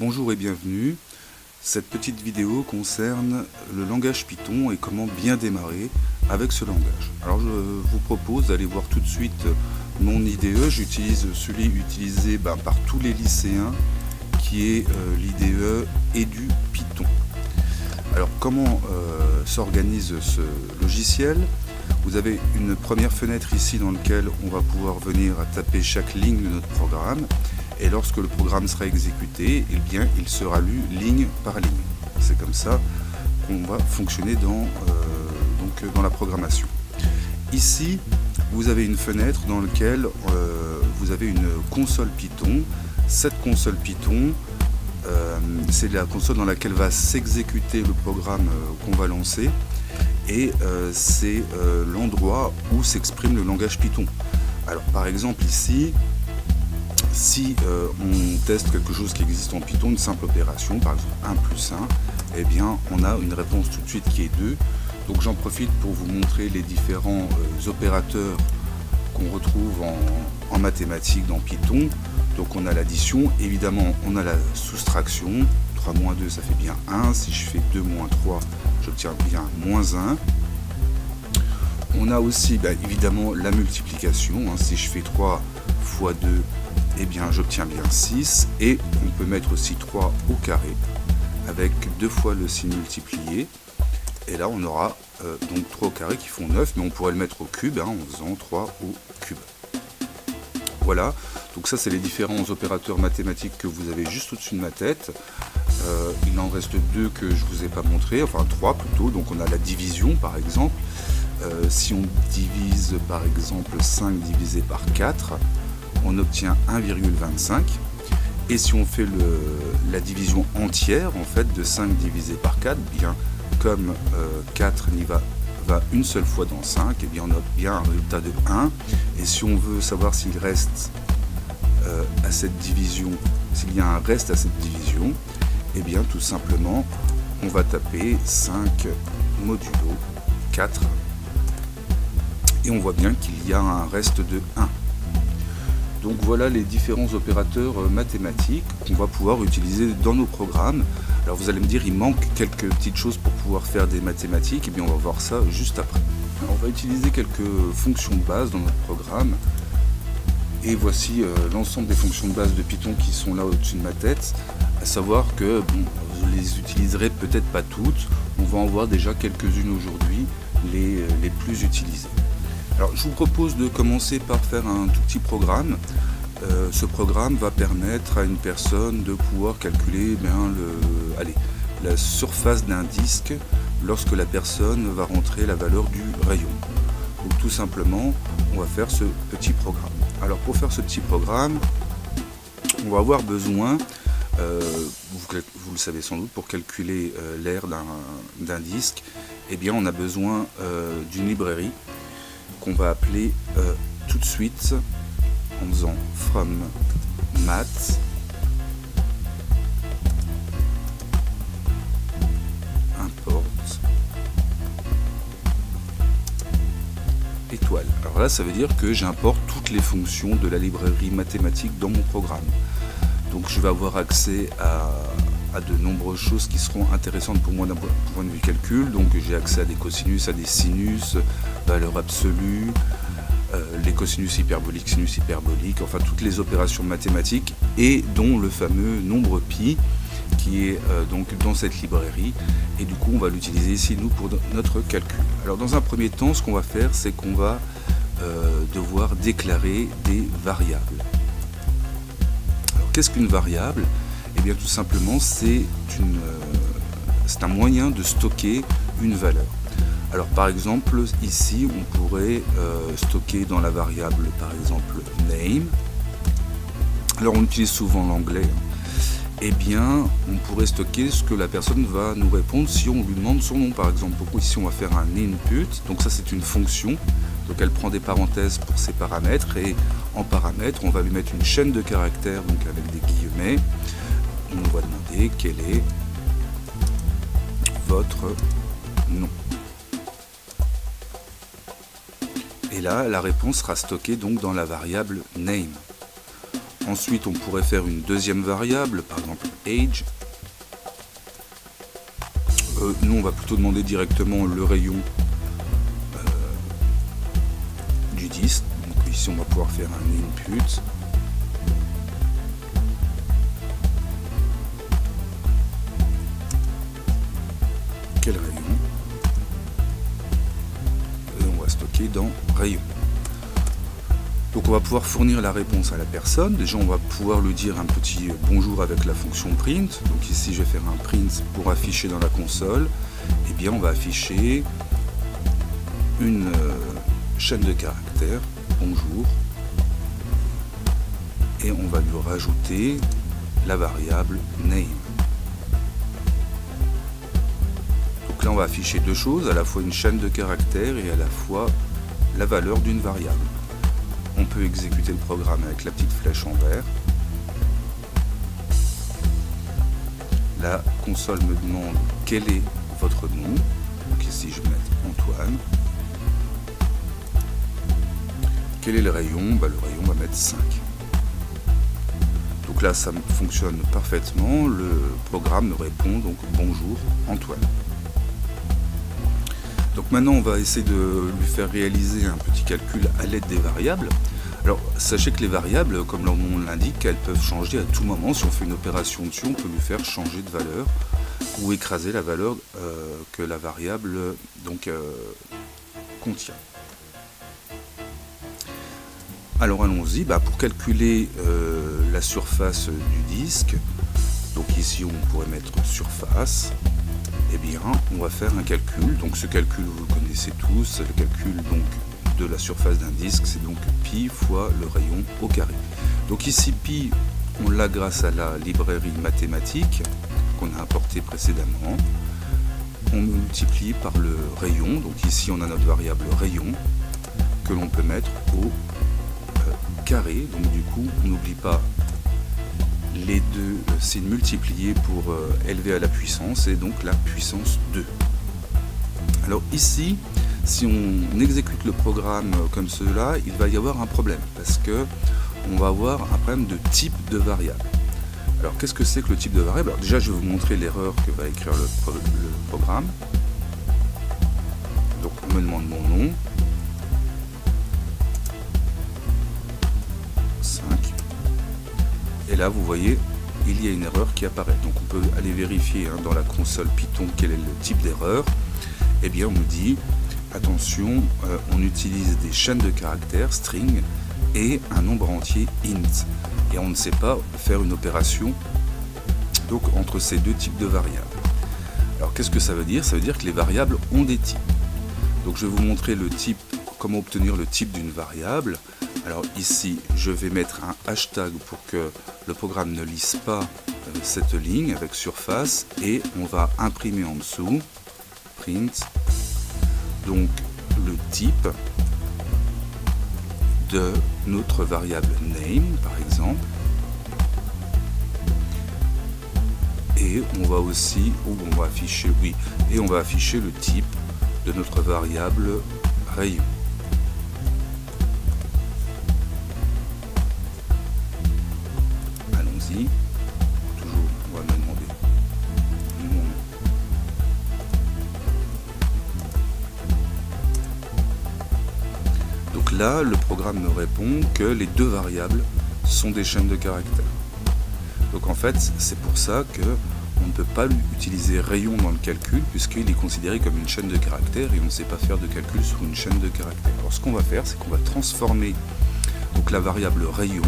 Bonjour et bienvenue. Cette petite vidéo concerne le langage Python et comment bien démarrer avec ce langage. Alors je vous propose d'aller voir tout de suite mon IDE. J'utilise celui utilisé par tous les lycéens qui est l'IDE Edu Python. Alors comment s'organise ce logiciel? Vous avez une première fenêtre ici dans laquelle on va pouvoir venir taper chaque ligne de notre programme. Et lorsque le programme sera exécuté, eh bien, il sera lu ligne par ligne. C'est comme ça qu'on va fonctionner dans la programmation. Ici, vous avez une fenêtre dans laquelle vous avez une console Python. Cette console Python, c'est la console dans laquelle va s'exécuter le programme qu'on va lancer. Et c'est l'endroit où s'exprime le langage Python. Alors par exemple ici, si on teste quelque chose qui existe en Python, une simple opération, par exemple 1 plus 1, eh bien on a une réponse tout de suite qui est 2. Donc j'en profite pour vous montrer les différents opérateurs qu'on retrouve en mathématiques dans Python. Donc on a l'addition, évidemment on a la soustraction, 3 moins 2 ça fait bien 1, si je fais 2 moins 3, j'obtiens bien moins 1. On a aussi évidemment la multiplication, si je fais 3 fois 2, eh bien j'obtiens bien 6, et on peut mettre aussi 3 au carré avec 2 fois le signe multiplié, et là on aura donc 3 au carré qui font 9, mais on pourrait le mettre au cube en faisant 3 au cube. Voilà, donc ça c'est les différents opérateurs mathématiques que vous avez juste au-dessus de ma tête. Il en reste 2 que je vous ai pas montré, enfin 3 plutôt. Donc on a la division par exemple. Si on divise par exemple 5 divisé par 4, on obtient 1,25. Et si on fait la division entière en fait de 5 divisé par 4, bien comme 4 n'y va une seule fois dans 5, et bien on a bien un résultat de 1. Et si on veut savoir s'il reste à cette division, s'il y a un reste à cette division, et bien tout simplement on va taper 5 modulo 4 et on voit bien qu'il y a un reste de 1. Donc voilà les différents opérateurs mathématiques qu'on va pouvoir utiliser dans nos programmes. Alors vous allez me dire, il manque quelques petites choses pour pouvoir faire des mathématiques, et bien on va voir ça juste après. Alors on va utiliser quelques fonctions de base dans notre programme, et voici l'ensemble des fonctions de base de Python qui sont là au-dessus de ma tête, à savoir que vous les utiliserez peut-être pas toutes, on va en voir déjà quelques-unes aujourd'hui, les plus utilisées. Alors je vous propose de commencer par faire un tout petit programme. Ce programme va permettre à une personne de pouvoir calculer la surface d'un disque lorsque la personne va rentrer la valeur du rayon. Donc tout simplement, on va faire ce petit programme. Alors pour faire ce petit programme, on va avoir besoin, vous le savez sans doute, pour calculer l'aire d'un disque, eh bien on a besoin d'une librairie qu'on va appeler tout de suite en faisant from math import étoile. Alors là ça veut dire que j'importe toutes les fonctions de la librairie mathématique dans mon programme. Donc je vais avoir accès à de nombreuses choses qui seront intéressantes pour moi d'un point de vue calcul. Donc j'ai accès à des cosinus, à des sinus, valeurs absolues, les cosinus hyperboliques, sinus hyperboliques, enfin toutes les opérations mathématiques, et dont le fameux nombre pi qui est donc dans cette librairie, et du coup on va l'utiliser ici nous pour notre calcul. Alors dans un premier temps, ce qu'on va faire, c'est qu'on va devoir déclarer des variables. Alors qu'est-ce qu'une variable? Eh bien tout simplement c'est un moyen de stocker une valeur. Alors par exemple ici on pourrait stocker dans la variable par exemple name. Alors on utilise souvent l'anglais. Eh bien on pourrait stocker ce que la personne va nous répondre si on lui demande son nom par exemple. Donc ici on va faire un input, donc ça c'est une fonction, donc elle prend des parenthèses pour ses paramètres, et en paramètres on va lui mettre une chaîne de caractères, donc avec des guillemets. On va demander quel est votre nom. Et là, la réponse sera stockée donc dans la variable name. Ensuite, on pourrait faire une deuxième variable, par exemple age. Nous, on va plutôt demander directement le rayon du disque. Donc ici, on va pouvoir faire un input. Quel rayon? Et on va stocker dans rayon. Donc on va pouvoir fournir la réponse à la personne. Déjà on va pouvoir lui dire un petit bonjour avec la fonction print. Donc ici je vais faire un print pour afficher dans la console. Et bien on va afficher une chaîne de caractères, bonjour. Et on va lui rajouter la variable name. Donc là on va afficher deux choses, à la fois une chaîne de caractères et à la fois la valeur d'une variable. On peut exécuter le programme avec la petite flèche en vert. La console me demande quel est votre nom. Donc ici je vais mettre Antoine. Quel est le rayon? Le rayon va mettre 5. Donc là ça fonctionne parfaitement. Le programme me répond donc bonjour Antoine. Donc maintenant on va essayer de lui faire réaliser un petit calcul à l'aide des variables. Alors sachez que les variables, comme leur nom l'indique, elles peuvent changer à tout moment. Si on fait une opération dessus, on peut lui faire changer de valeur ou écraser la valeur que la variable contient. Alors allons-y, pour calculer la surface du disque, donc ici on pourrait mettre surface. Eh bien, on va faire un calcul. Donc ce calcul, vous le connaissez tous, le calcul donc de la surface d'un disque, c'est donc pi fois le rayon au carré. Donc ici pi, on l'a grâce à la librairie mathématique qu'on a importée précédemment. On multiplie par le rayon. Donc ici on a notre variable rayon que l'on peut mettre au carré. Donc du coup, on n'oublie pas les deux signes multipliés pour élever à la puissance, et donc la puissance 2. Alors ici, si on exécute le programme comme cela, il va y avoir un problème, parce que on va avoir un problème de type de variable. Alors qu'est-ce que c'est que le type de variable? Alors déjà je vais vous montrer l'erreur que va écrire le programme. Donc on me demande mon nom. 5. Et là vous voyez, il y a une erreur qui apparaît. Donc on peut aller vérifier dans la console Python quel est le type d'erreur. Eh bien on nous dit, attention, on utilise des chaînes de caractères, string, et un nombre entier int. Et on ne sait pas faire une opération donc entre ces deux types de variables. Alors qu'est-ce que ça veut dire? Ça veut dire que les variables ont des types. Donc je vais vous montrer le type, comment obtenir le type d'une variable. Alors ici, je vais mettre un hashtag pour que le programme ne lise pas cette ligne avec surface, et on va imprimer en dessous print donc le type de notre variable name par exemple, et on va aussi, on va afficher, et on va afficher le type de notre variable rayon. Allons-y, toujours on va me demander mon nom. Donc là, le programme me répond que les deux variables sont des chaînes de caractères. Donc en fait, c'est pour ça que on ne peut pas utiliser rayon dans le calcul, puisqu'il est considéré comme une chaîne de caractères et on ne sait pas faire de calcul sur une chaîne de caractères. Alors ce qu'on va faire, c'est qu'on va transformer donc la variable rayon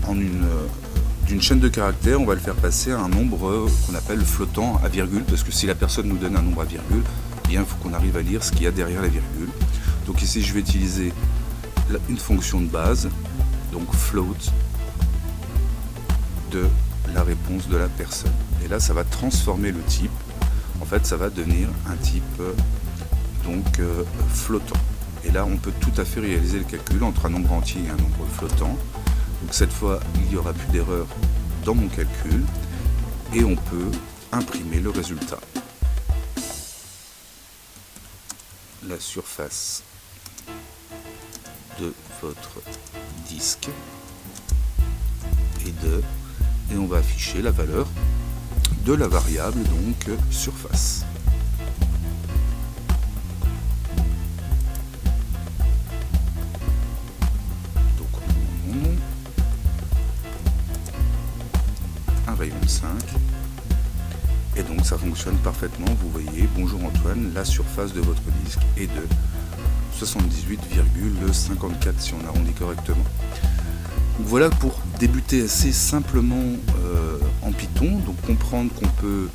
en d'une chaîne de caractères. On va le faire passer à un nombre qu'on appelle flottant à virgule, parce que si la personne nous donne un nombre à virgule, eh bien il faut qu'on arrive à lire ce qu'il y a derrière la virgule. Donc ici je vais utiliser une fonction de base, donc float de la réponse de la personne. Et là ça va transformer le type. En fait ça va devenir un type flottant. Et là on peut tout à fait réaliser le calcul entre un nombre entier et un nombre flottant. Donc cette fois il n'y aura plus d'erreur dans mon calcul et on peut imprimer le résultat. La surface de votre disque et de, et on va afficher la valeur de la variable donc surface. Donc on met mon nom, un rayon de 5, et donc ça fonctionne parfaitement. Vous voyez, bonjour Antoine, la surface de votre disque est de 78,54 si on arrondit correctement. Donc voilà pour débuter assez simplement en Python, donc comprendre qu'on peut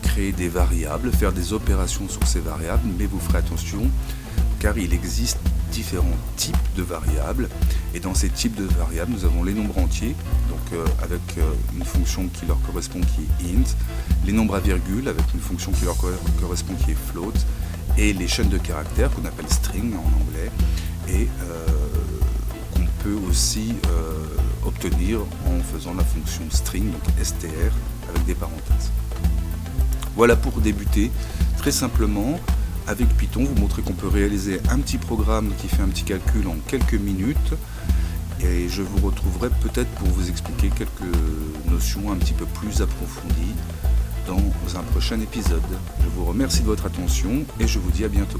créer des variables, faire des opérations sur ces variables, mais vous ferez attention car il existe différents types de variables, et dans ces types de variables nous avons les nombres entiers, donc avec une fonction qui leur correspond qui est int, les nombres à virgule avec une fonction qui leur correspond qui est float, et les chaînes de caractères qu'on appelle string en anglais, et qu'on peut aussi obtenir en faisant la fonction string, donc str, avec des parenthèses. Voilà pour débuter, très simplement, avec Python, vous montrer qu'on peut réaliser un petit programme qui fait un petit calcul en quelques minutes, et je vous retrouverai peut-être pour vous expliquer quelques notions un petit peu plus approfondies dans un prochain épisode. Je vous remercie de votre attention et je vous dis à bientôt.